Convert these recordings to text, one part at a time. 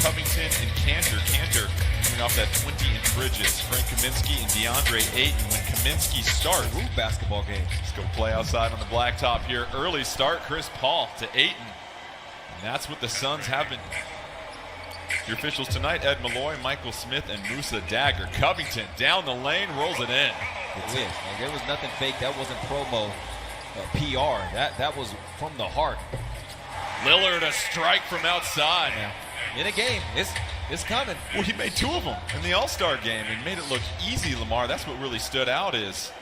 Covington and Cantor. Cantor coming off that 20 and Bridges. Frank Kaminsky and DeAndre Ayton. When Kaminsky starts, basketball game. Let's go play outside on the blacktop here. Early start, Chris Paul to Ayton. And that's what the Suns have been. Your officials tonight, Ed Malloy, Michael Smith, and Musa Dagger. Covington down the lane, rolls it in. That's it. Like, there was nothing fake. That wasn't promo, PR. That was from the heart. Lillard a strike from outside. In a game, it's coming. Well, he made 2 of them in the All-Star game and made it look easy, Lamar. That's what really stood out is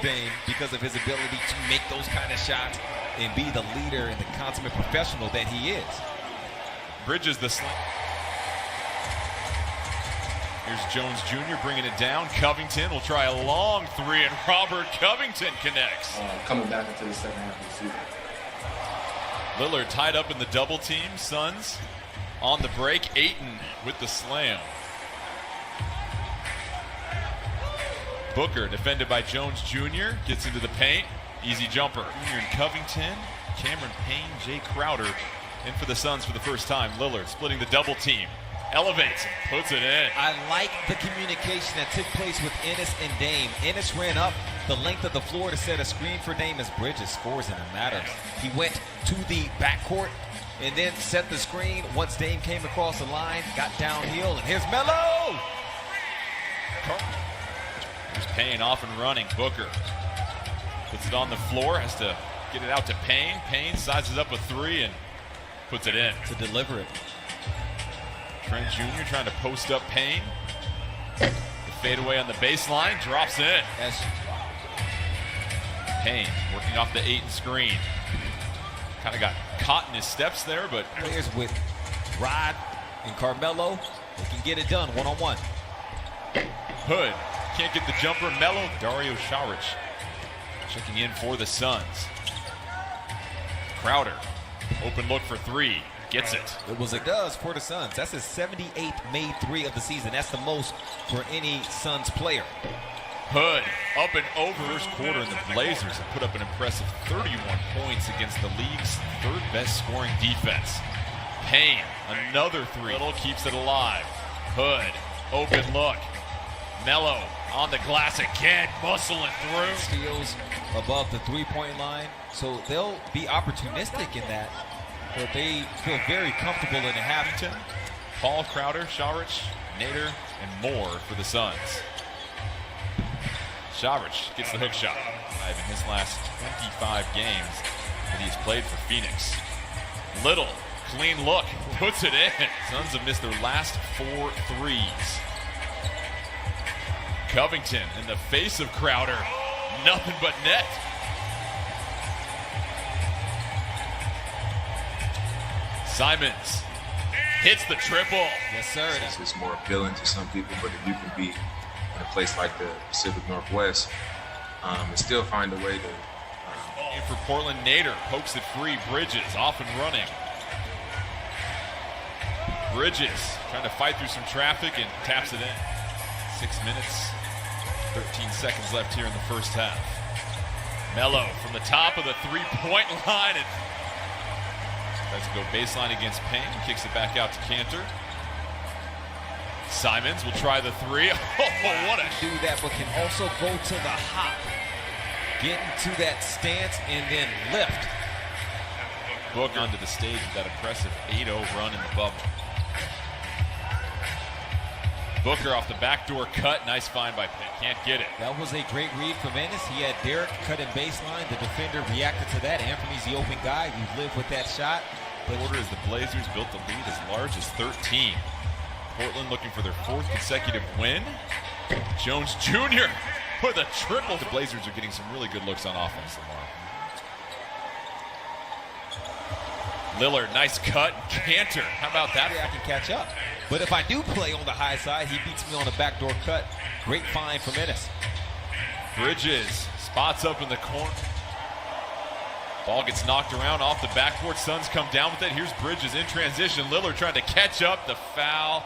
Dame, because of his ability to make those kind of shots and be the leader and the consummate professional that he is. Bridges the slam. Here's Jones Jr. bringing it down. Covington will try a long 3, and Robert Covington connects. Coming back into the second half of the season. Lillard tied up in the double team. Suns on the break. Ayton with the slam. Booker defended by Jones Jr. Gets into the paint. Easy jumper. Jr. and Covington. Cameron Payne, Jay Crowder in for the Suns for the first time. Lillard splitting the double team. Elevates and puts it in. I like the communication that took place with Ennis and Dame. Ennis ran up the length of the floor to set a screen for Dame as Bridges scores in a matter. He went to the backcourt and then set the screen. Once Dame came across the line, got downhill, and here's Melo! Here's Payne off and running. Booker puts it on the floor, has to get it out to Payne. Payne sizes up a 3 and puts it in. To deliver it. Trent Jr. trying to post up Payne. The fadeaway on the baseline, drops in. Payne working off the Ayton screen. Kind of got caught in his steps there, but players with Rod and Carmelo, they can get it done one-on-one. Hood can't get the jumper. Melo, Dario Saric checking in for the Suns. Crowder, open look for 3. Gets it. It does for the Suns. That's his 78th made 3 of the season. That's the most for any Suns player. Hood up and over first quarter, and the Blazers have put up an impressive 31 points against the league's 3rd best scoring defense. Payne, another 3. Little keeps it alive. Hood, open look. Melo on the glass again, muscling through. Steals above the 3-point line, so they'll be opportunistic in that. But they feel very comfortable in the Hamilton. Paul, Crowder, Saric, Nader, and more for the Suns. Saric gets the hook shot. In his last 25 games that he's played for Phoenix. Little, clean look, puts it in. Suns have missed their last 4 threes. Covington in the face of Crowder. Nothing but net. Simons hits the triple. Yes, sir. It's more appealing to some people, but if you can be in a place like the Pacific Northwest and still find a way to... And for Portland, Nader pokes it free. Bridges off and running. Bridges trying to fight through some traffic and taps it in. 6 minutes, 13 seconds left here in the first half. Melo from the top of the 3-point line and tries to go baseline against Payne, kicks it back out to Cantor. Simons will try the 3. Oh, what a do that, but can also go to the hop. Get into that stance and then lift. Booker onto the stage with that impressive 8-0 run in the bubble. Booker off the backdoor cut. Nice find by Payne. Can't get it. That was a great read from Ennis. He had Derek cut in baseline. The defender reacted to that. Anthony's the open guy. You live with that shot. Quarter as the Blazers built the lead as large as 13. Portland looking for their 4th consecutive win. Jones Jr. with a triple. The Blazers are getting some really good looks on offense, Lamar. Lillard, nice cut. Cantor, how about that? I can catch up. But if I do play on the high side, he beats me on the backdoor cut. Great find from Ennis. Bridges spots up in the corner. Ball gets knocked around off the backboard. Suns come down with it. Here's Bridges in transition. Lillard trying to catch up. The foul.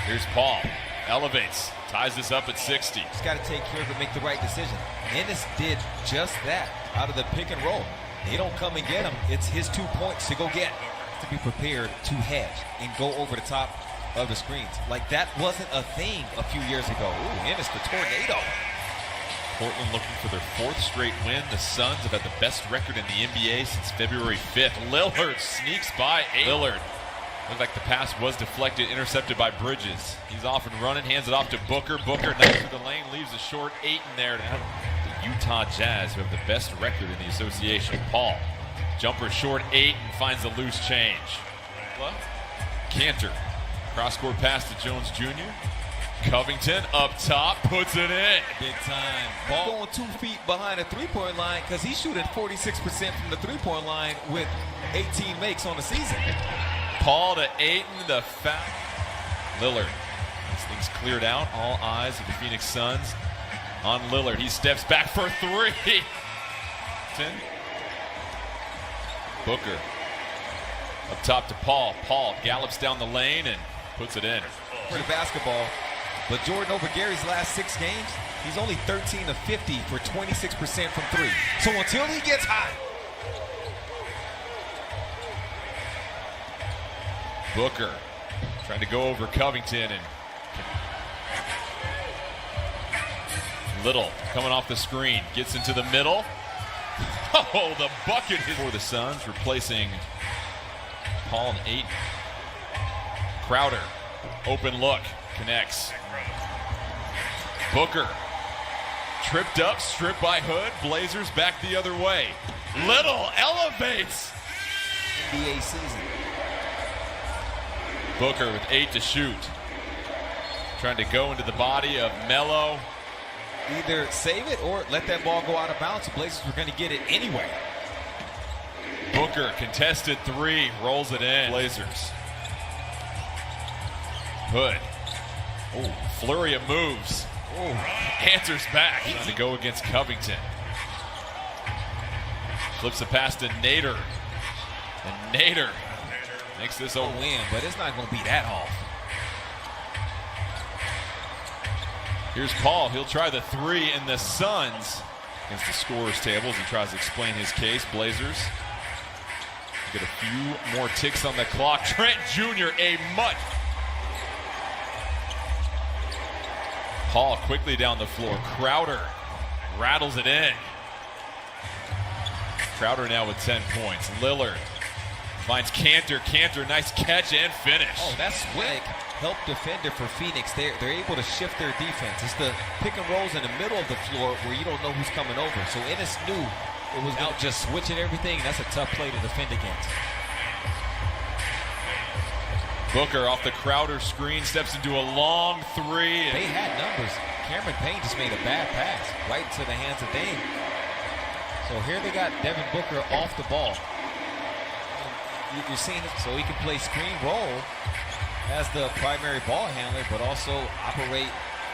Here's Paul. Elevates. Ties this up at 60. He's got to take care of it, make the right decision. Ennis did just that out of the pick and roll. They don't come and get him. It's his 2 points to go get. To be prepared to hedge and go over the top of the screens. Like that wasn't a thing a few years ago. Ooh, Ennis the tornado. Portland looking for their 4th straight win. The Suns have had the best record in the NBA since February 5th. Lillard sneaks by Lillard. Looked like the pass was deflected, intercepted by Bridges. He's off and running, hands it off to Booker. Booker nice through the lane, leaves a short 8 in there. The Utah Jazz, who have the best record in the association. Paul, jumper short 8 and finds a loose change. Cantor, cross-court pass to Jones Jr. Covington up top, puts it in. Big time. Ball going 2 feet behind the three-point line because he's shooting 46% from the three-point line with 18 makes on the season. Paul to Ayton, the foul. Lillard. This thing's cleared out. All eyes of the Phoenix Suns on Lillard. He steps back for 3. Booker. Up top to Paul. Paul gallops down the lane and puts it in. For the basketball. But Jordan, over Gary's last 6 games, he's only 13 of 50 for 26% from 3. So until he gets hot. Booker trying to go over Covington, and Little coming off the screen, gets into the middle. Oh, the bucket is for the Suns, replacing Paul and Ayton. Crowder, open look, connects. Booker, tripped up, stripped by Hood. Blazers back the other way. Little elevates. NBA season. Booker with 8 to shoot. Trying to go into the body of Melo. Either save it or let that ball go out of bounds. The Blazers were going to get it anyway. Booker, contested 3, rolls it in. Blazers. Hood. Oh, flurry of moves. Oh, answers back. Trying to go against Covington. Flips a pass to Nader. And Nader makes this a win, but it's not going to be that off. Here's Paul. He'll try the 3, and the Suns against the scorer's table as he tries to explain his case. Blazers get a few more ticks on the clock. Trent Jr. a mutt. Paul quickly down the floor. Crowder rattles it in. Crowder now with 10 points. Lillard finds Cantor. Cantor, nice catch and finish. Oh, that's quick. Help defender for Phoenix. They're able to shift their defense. It's the pick and rolls in the middle of the floor where you don't know who's coming over. So Ennis knew it was out just switching everything. That's a tough play to defend against. Booker off the Crowder screen, steps into a long 3. They had numbers. Cameron Payne just made a bad pass right into the hands of Dame. So here they got Devin Booker off the ball. You're seeing it so he can play screen roll as the primary ball handler, but also operate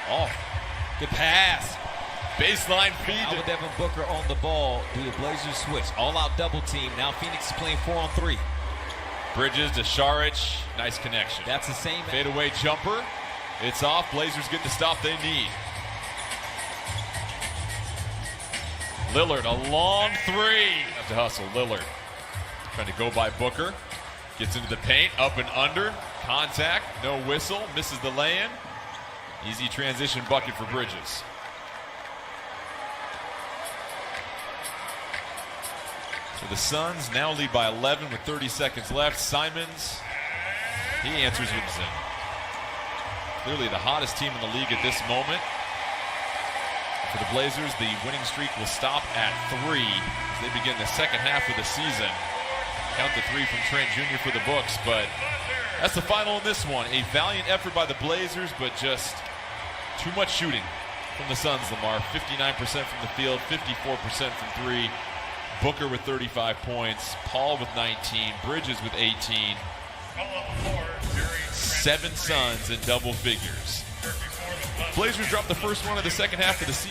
off. Good pass. Baseline feed. Now with Devin Booker on the ball, do the Blazers switch? All-out double team. Now Phoenix is playing 4-on-3. Bridges to Saric. Nice connection. That's the same. Fadeaway jumper. It's off. Blazers get the stop they need. Lillard, a long 3. Have to hustle. Lillard trying to go by Booker. Gets into the paint. Up and under. Contact. No whistle. Misses the lay-in. Easy transition bucket for Bridges. So the Suns now lead by 11 with 30 seconds left. Simons, he answers with Zim. Clearly the hottest team in the league at this moment. For the Blazers, the winning streak will stop at 3 as they begin the second half of the season. Count the 3 from Trent Jr. for the books, but that's the final in this one. A valiant effort by the Blazers, but just too much shooting from the Suns, Lamar. 59% from the field, 54% from 3. Booker with 35 points, Paul with 19, Bridges with 18. 7 Suns in double figures. Blazers dropped the first one of the second half of the season.